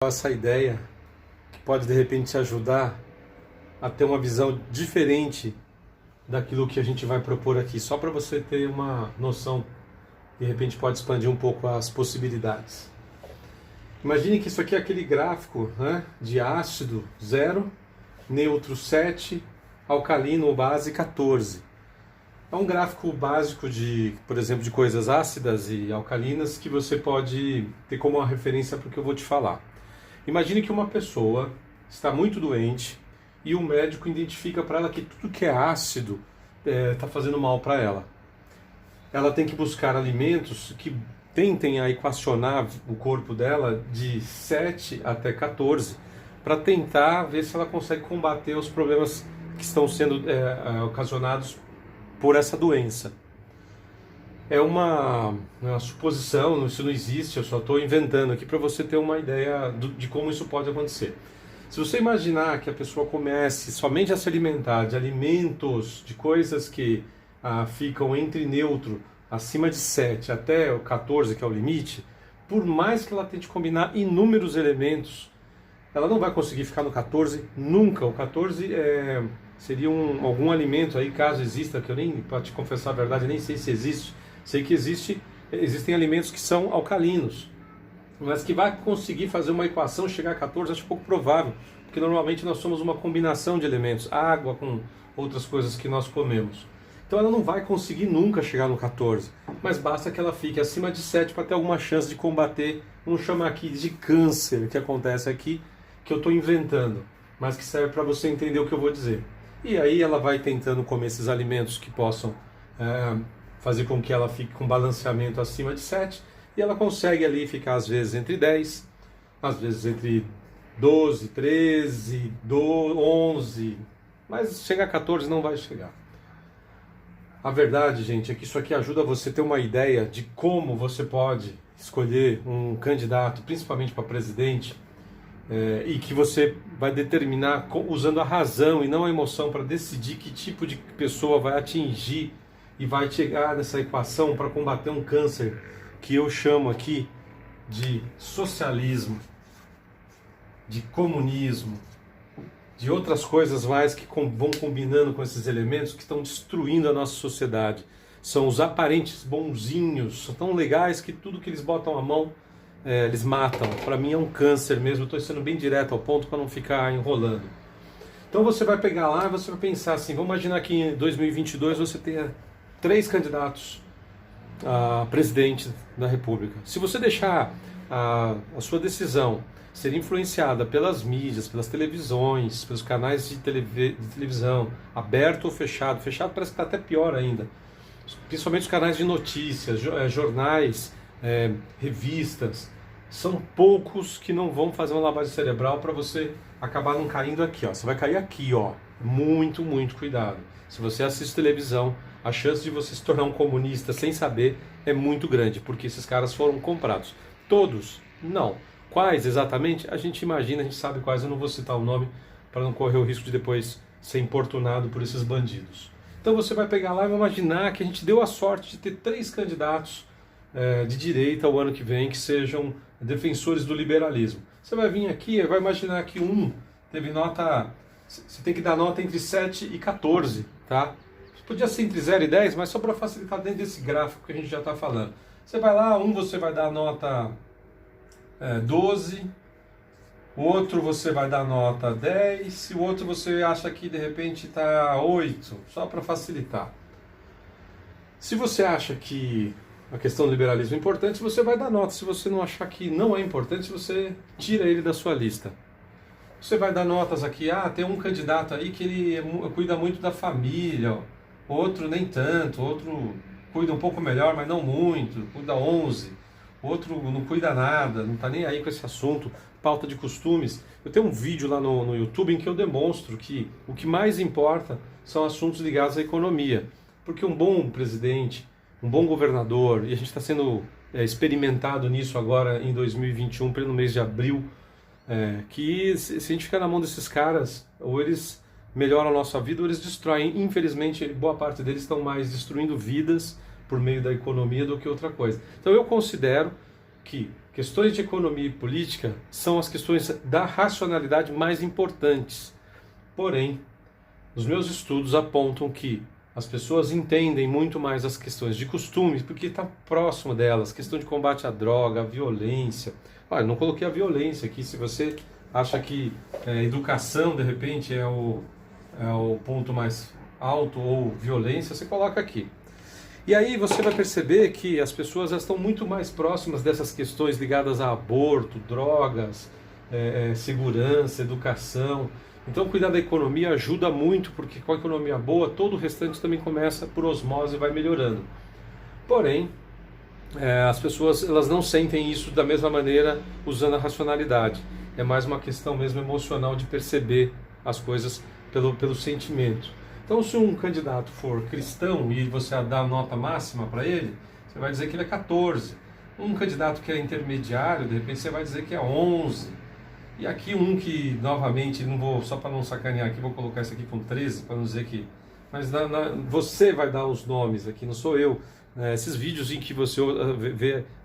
essa ideia que pode de repente te ajudar a ter uma visão diferente daquilo que a gente vai propor aqui, só para você ter uma noção, de repente pode expandir um pouco as possibilidades. Imagine que isso aqui é aquele gráfico, né, de ácido 0, neutro 7, alcalino ou base 14. É um gráfico básico de, por exemplo, de coisas ácidas e alcalinas que você pode ter como uma referência para o que eu vou te falar. Imagine que uma pessoa está muito doente e o médico identifica para ela que tudo que é ácido está fazendo mal para ela. Ela tem que buscar alimentos que tentem a equacionar o corpo dela de 7 até 14 para tentar ver se ela consegue combater os problemas que estão sendo ocasionados por essa doença. É uma suposição, isso não existe, eu só estou inventando aqui para você ter uma ideia de como isso pode acontecer. Se você imaginar que a pessoa comece somente a se alimentar de alimentos, de coisas que ficam entre neutro, acima de 7 até o 14, que é o limite, por mais que ela tente combinar inúmeros elementos, ela não vai conseguir ficar no 14 nunca. O 14 seria algum alimento aí, caso exista, que eu nem, para te confessar a verdade, nem sei se existe. Sei que existem alimentos que são alcalinos, mas que vai conseguir fazer uma equação chegar a 14, acho pouco provável, porque normalmente nós somos uma combinação de elementos, água com outras coisas que nós comemos. Então ela não vai conseguir nunca chegar no 14, mas basta que ela fique acima de 7 para ter alguma chance de combater, vamos chamar aqui de câncer, que acontece aqui, que eu estou inventando, mas que serve para você entender o que eu vou dizer. E aí ela vai tentando comer esses alimentos que possam fazer com que ela fique com balanceamento acima de 7, e ela consegue ali ficar às vezes entre 10, às vezes entre 12, 13, 11, mas chegar a 14 não vai chegar. A verdade, gente, é que isso aqui ajuda você a ter uma ideia de como você pode escolher um candidato, principalmente para presidente, e que você vai determinar usando a razão e não a emoção para decidir que tipo de pessoa vai atingir e vai chegar nessa equação para combater um câncer que eu chamo aqui de socialismo, de comunismo, de outras coisas mais que vão combinando com esses elementos que estão destruindo a nossa sociedade. São os aparentes bonzinhos, são tão legais que tudo que eles botam a mão, eles matam. Para mim é um câncer mesmo, eu estou sendo bem direto ao ponto para não ficar enrolando. Então você vai pegar lá e você vai pensar assim, vamos imaginar que em 2022 você tenha 3 candidatos a presidente da República. Se você deixar a sua decisão ser influenciada pelas mídias, pelas televisões, pelos canais de televisão, aberto ou fechado, fechado parece que está até pior ainda, principalmente os canais de notícias, jornais, revistas, são poucos que não vão fazer uma lavagem cerebral para você acabar não caindo aqui, ó. Você vai cair aqui, ó. Muito, muito cuidado. Se você assiste televisão, a chance de você se tornar um comunista sem saber é muito grande, porque esses caras foram comprados. Todos? Não. Quais exatamente? A gente imagina, a gente sabe quais, eu não vou citar o nome para não correr o risco de depois ser importunado por esses bandidos. Então você vai pegar lá e vai imaginar que a gente deu a sorte de ter 3 candidatos de direita o ano que vem que sejam defensores do liberalismo. Você vai vir aqui e vai imaginar que um teve nota, você tem que dar nota entre 7 e 14, tá? Podia ser entre 0 e 10, mas só para facilitar dentro desse gráfico que a gente já está falando. Você vai lá, você vai dar nota 12, o outro você vai dar nota 10, e o outro você acha que de repente está 8, só para facilitar. Se você acha que a questão do liberalismo é importante, você vai dar nota. Se você não achar que não é importante, você tira ele da sua lista. Você vai dar notas aqui, tem um candidato aí que ele cuida muito da família, outro nem tanto, outro cuida um pouco melhor, mas não muito, cuida 11, outro não cuida nada, não está nem aí com esse assunto, pauta de costumes. Eu tenho um vídeo lá no YouTube em que eu demonstro que o que mais importa são assuntos ligados à economia, porque um bom presidente, um bom governador, e a gente está sendo experimentado nisso agora em 2021, pelo mês de abril, que se a gente ficar na mão desses caras, ou eles melhoram a nossa vida ou eles destroem. Infelizmente, boa parte deles estão mais destruindo vidas por meio da economia do que outra coisa. Então eu considero que questões de economia e política são as questões da racionalidade mais importantes. Porém, os meus estudos apontam que as pessoas entendem muito mais as questões de costumes, porque está próximo delas, questão de combate à droga, à violência. Olha, não coloquei a violência aqui, se você acha que educação, de repente, é o ponto mais alto, ou violência, você coloca aqui. E aí você vai perceber que as pessoas já estão muito mais próximas dessas questões ligadas a aborto, drogas, segurança, educação. Então cuidar da economia ajuda muito, porque com a economia boa, todo o restante também começa por osmose e vai melhorando. Porém, as pessoas elas não sentem isso da mesma maneira usando a racionalidade. É mais uma questão mesmo emocional de perceber as coisas pelo sentimento. Então, se um candidato for cristão e você dá a nota máxima para ele, você vai dizer que ele é 14. Um candidato que é intermediário, de repente você vai dizer que é 11. E aqui um que, novamente, não vou, só para não sacanear aqui, vou colocar isso aqui com 13, para não dizer que... Mas você vai dar os nomes aqui, não sou eu. Esses vídeos em que você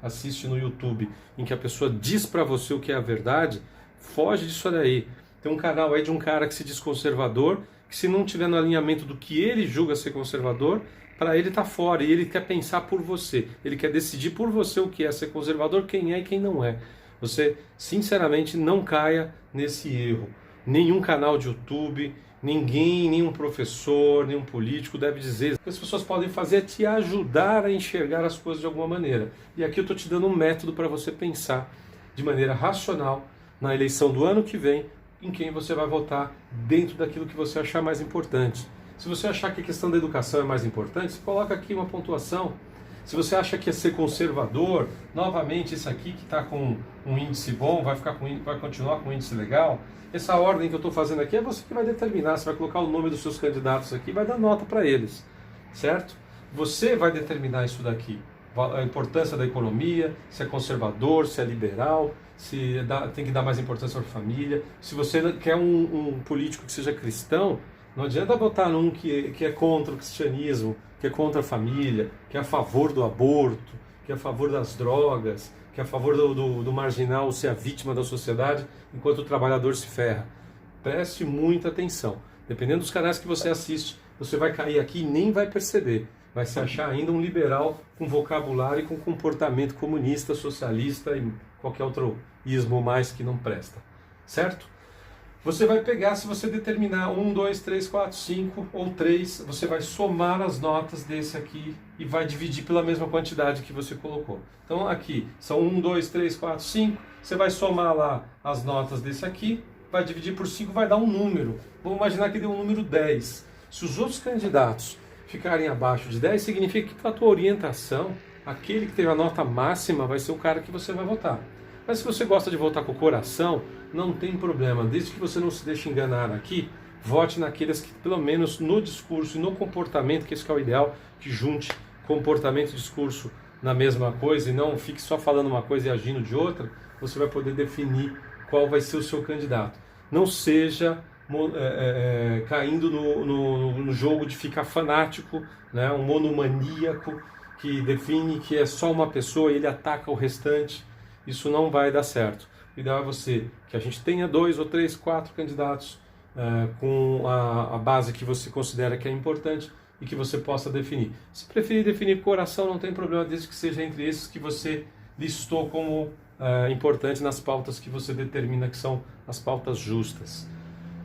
assiste no YouTube, em que a pessoa diz para você o que é a verdade, foge disso daí. Tem um canal aí de um cara que se diz conservador, que se não tiver no alinhamento do que ele julga ser conservador, para ele tá fora, e ele quer pensar por você. Ele quer decidir por você o que é ser conservador, quem é e quem não é. Você, sinceramente, não caia nesse erro. Nenhum canal de YouTube, ninguém, nenhum professor, nenhum político deve dizer. O que as pessoas podem fazer é te ajudar a enxergar as coisas de alguma maneira. E aqui eu estou te dando um método para você pensar de maneira racional na eleição do ano que vem, em quem você vai votar dentro daquilo que você achar mais importante. Se você achar que a questão da educação é mais importante, você coloca aqui uma pontuação. Se você acha que é ser conservador, novamente esse aqui que está com um índice bom, vai continuar com um índice legal. Essa ordem que eu estou fazendo aqui é você que vai determinar, você vai colocar o nome dos seus candidatos aqui e vai dar nota para eles, certo? Você vai determinar isso daqui, a importância da economia, se é conservador, se é liberal, se tem que dar mais importância para a família. Se você quer um político que seja cristão, não adianta votar num que é contra o cristianismo, que é contra a família, que é a favor do aborto, que é a favor das drogas, que é a favor do marginal ser a vítima da sociedade, enquanto o trabalhador se ferra. Preste muita atenção. Dependendo dos canais que você assiste, você vai cair aqui e nem vai perceber. Vai se achar ainda um liberal com vocabulário e com comportamento comunista, socialista e qualquer outro ismo mais que não presta. Certo? Você vai pegar, se você determinar 1, 2, 3, 4, 5 ou 3, você vai somar as notas desse aqui e vai dividir pela mesma quantidade que você colocou. Então aqui são 1, 2, 3, 4, 5, você vai somar lá as notas desse aqui, vai dividir por 5, vai dar um número. Vamos imaginar que deu um número 10. Se os outros candidatos ficarem abaixo de 10, significa que para a tua orientação, aquele que teve a nota máxima vai ser o cara que você vai votar. Mas se você gosta de votar com o coração, não tem problema. Desde que você não se deixe enganar aqui, vote naqueles que, pelo menos no discurso e no comportamento, que esse que é o ideal, que junte comportamento e discurso na mesma coisa e não fique só falando uma coisa e agindo de outra, você vai poder definir qual vai ser o seu candidato. Não seja caindo no jogo de ficar fanático, né, um monomaníaco que define que é só uma pessoa e ele ataca o restante. Isso não vai dar certo. O ideal é que a gente tenha 2 ou 3, 4 candidatos com a base que você considera que é importante e que você possa definir. Se preferir definir coração, não tem problema, desde que seja entre esses que você listou como importantes nas pautas que você determina que são as pautas justas.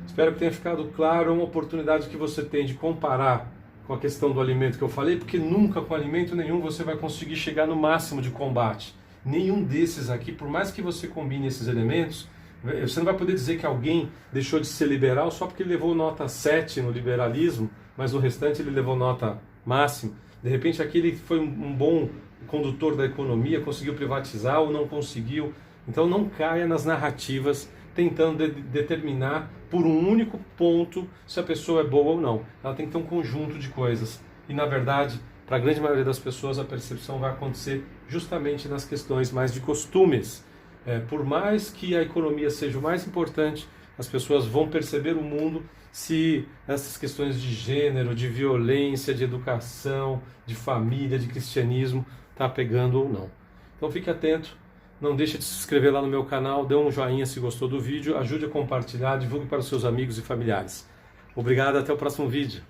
Espero que tenha ficado claro. É uma oportunidade que você tem de comparar com a questão do alimento que eu falei, porque nunca com alimento nenhum você vai conseguir chegar no máximo de combate. Nenhum desses aqui, por mais que você combine esses elementos, você não vai poder dizer que alguém deixou de ser liberal só porque ele levou nota 7 no liberalismo, mas no restante ele levou nota máxima. De repente aquele foi um bom condutor da economia, conseguiu privatizar ou não conseguiu. Então não caia nas narrativas tentando determinar por um único ponto se a pessoa é boa ou não. Ela tem que ter um conjunto de coisas. E na verdade, para a grande maioria das pessoas, a percepção vai acontecer justamente nas questões mais de costumes. Por mais que a economia seja o mais importante, as pessoas vão perceber o mundo se essas questões de gênero, de violência, de educação, de família, de cristianismo, está pegando ou não. Então fique atento. Não deixe de se inscrever lá no meu canal, dê um joinha se gostou do vídeo, ajude a compartilhar, divulgue para os seus amigos e familiares. Obrigado, até o próximo vídeo.